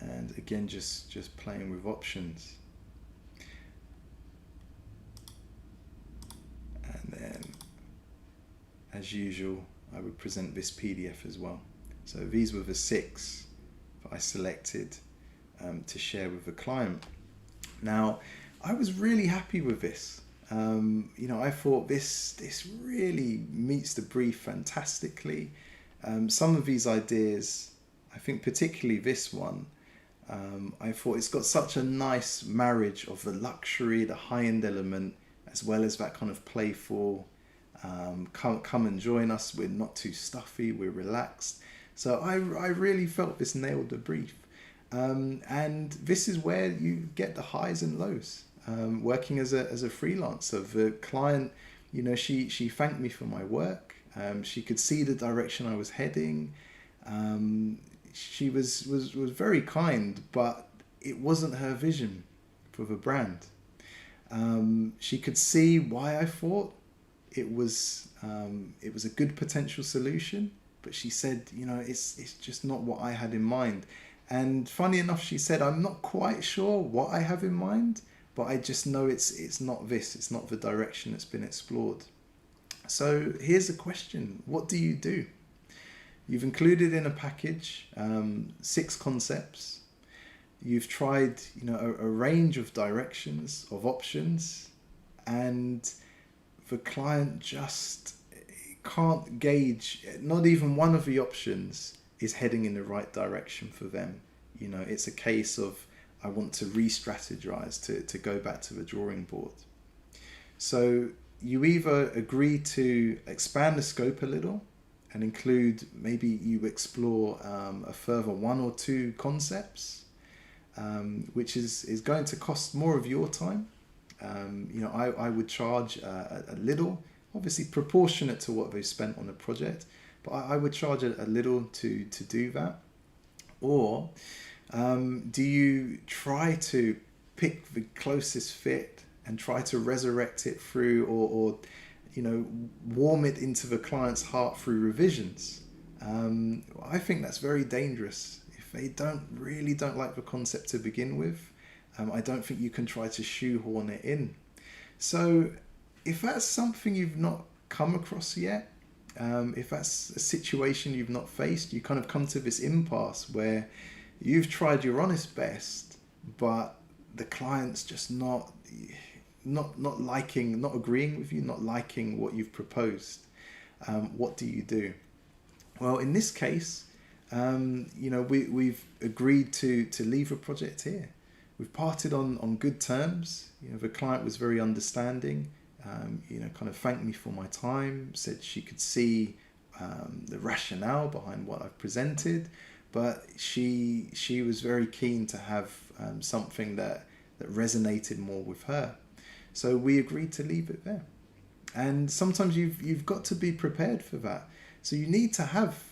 And again, just playing with options. And then, as usual, I would present this PDF as well. So these were the 6 that I selected to share with the client. Now, I was really happy with this. You know, I thought this really meets the brief fantastically. Some of these ideas, I think particularly this one, I thought it's got such a nice marriage of the luxury, the high-end element, as well as that kind of playful, come and join us, we're not too stuffy, we're relaxed. So I really felt this nailed the brief. And this is where you get the highs and lows. Working as a freelancer, the client, you know, she thanked me for my work. She could see the direction I was heading. She was very kind, but it wasn't her vision for the brand. She could see why I thought it was a good potential solution, but she said, you know, it's just not what I had in mind. And funny enough, she said, I'm not quite sure what I have in mind, but I just know it's not this. It's not the direction that's been explored. So here's a question: what do you do? You've included in a package 6 concepts. You've tried, you know, a range of directions, of options, and the client just can't gauge. Not even one of the options is heading in the right direction for them. You know, it's a case of, I want to re-strategize, to go back to the drawing board. So you either agree to expand the scope a little and include, maybe you explore a further one or two concepts, which is going to cost more of your time. I would charge a little, obviously proportionate to what they've spent on the project, but I would charge a little to do that. Or do you try to pick the closest fit and try to resurrect it through, or warm it into the client's heart through revisions? I think that's very dangerous. If they don't like the concept to begin with, I don't think you can try to shoehorn it in. So if that's something you've not come across yet, if that's a situation you've not faced, you kind of come to this impasse where you've tried your honest best, but the client's just not liking, not agreeing with you, not liking what you've proposed. What do you do? Well, in this case, we've agreed to leave a project here. We've parted on good terms. The client was very understanding. Kind of thanked me for my time, said she could see the rationale behind what I've presented, but she was very keen to have something that resonated more with her. So we agreed to leave it there. And sometimes you've got to be prepared for that. So you need to have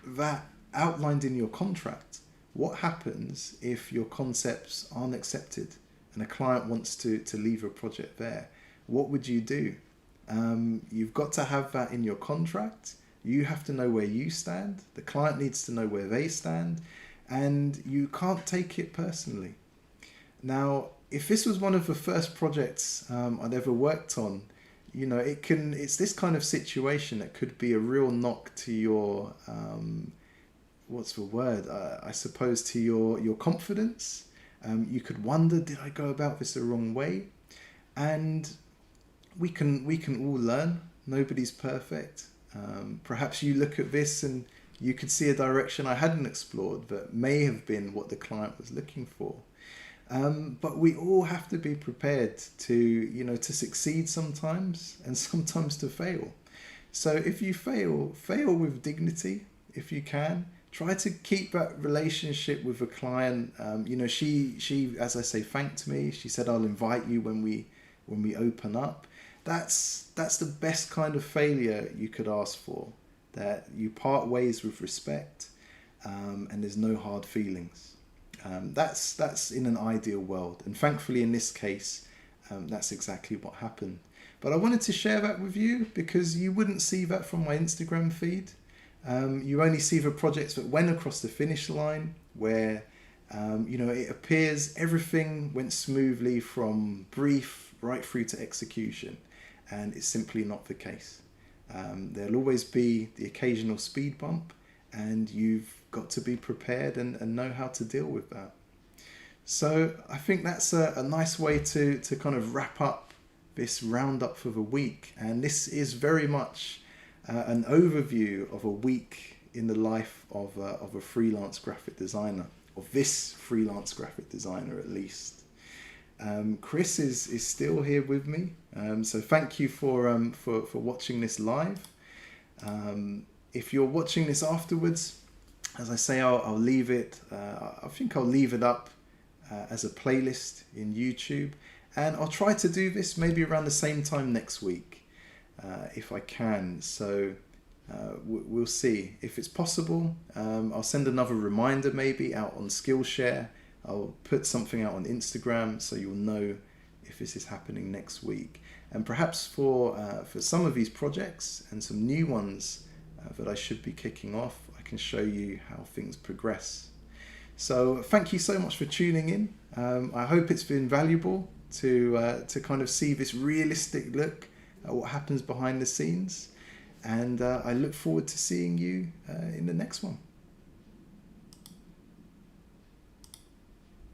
that outlined in your contract. What happens if your concepts aren't accepted and a client wants to leave a project there? What would you do? You've got to have that in your contract. You have to know where you stand. The client needs to know where they stand. And you can't take it personally. Now, if this was one of the first projects I'd ever worked on, it's this kind of situation that could be a real knock to your, I suppose, to your confidence. You could wonder, did I go about this the wrong way? And we can all learn. Nobody's perfect. Perhaps you look at this and you could see a direction I hadn't explored that may have been what the client was looking for. But we all have to be prepared to succeed sometimes and sometimes to fail. So if you fail with dignity if you can. Try to keep that relationship with the client. She, as I say, thanked me. She said, "I'll invite you when we open up." That's the best kind of failure you could ask for. That you part ways with respect, and there's no hard feelings. That's in an ideal world, and thankfully in this case, that's exactly what happened. But I wanted to share that with you because you wouldn't see that from my Instagram feed. You only see the projects that went across the finish line where it appears everything went smoothly from brief right through to execution, and it's simply not the case. There'll always be the occasional speed bump, and you've got to be prepared and know how to deal with that. So I think that's a nice way to kind of wrap up this roundup for the week. And this is very much an overview of a week in the life of a freelance graphic designer, of this freelance graphic designer at least. Chris is still here with me, so thank you for watching this live. If you're watching this afterwards, as I say, I'll leave it. I think I'll leave it up as a playlist in YouTube, and I'll try to do this maybe around the same time next week, if I can. So we'll see if it's possible. I'll send another reminder maybe out on Skillshare. I'll put something out on Instagram so you'll know if this is happening next week. And perhaps for some of these projects and some new ones that I should be kicking off, I can show you how things progress. So thank you so much for tuning in. I hope it's been valuable to kind of see this realistic look at what happens behind the scenes. And I look forward to seeing you in the next one.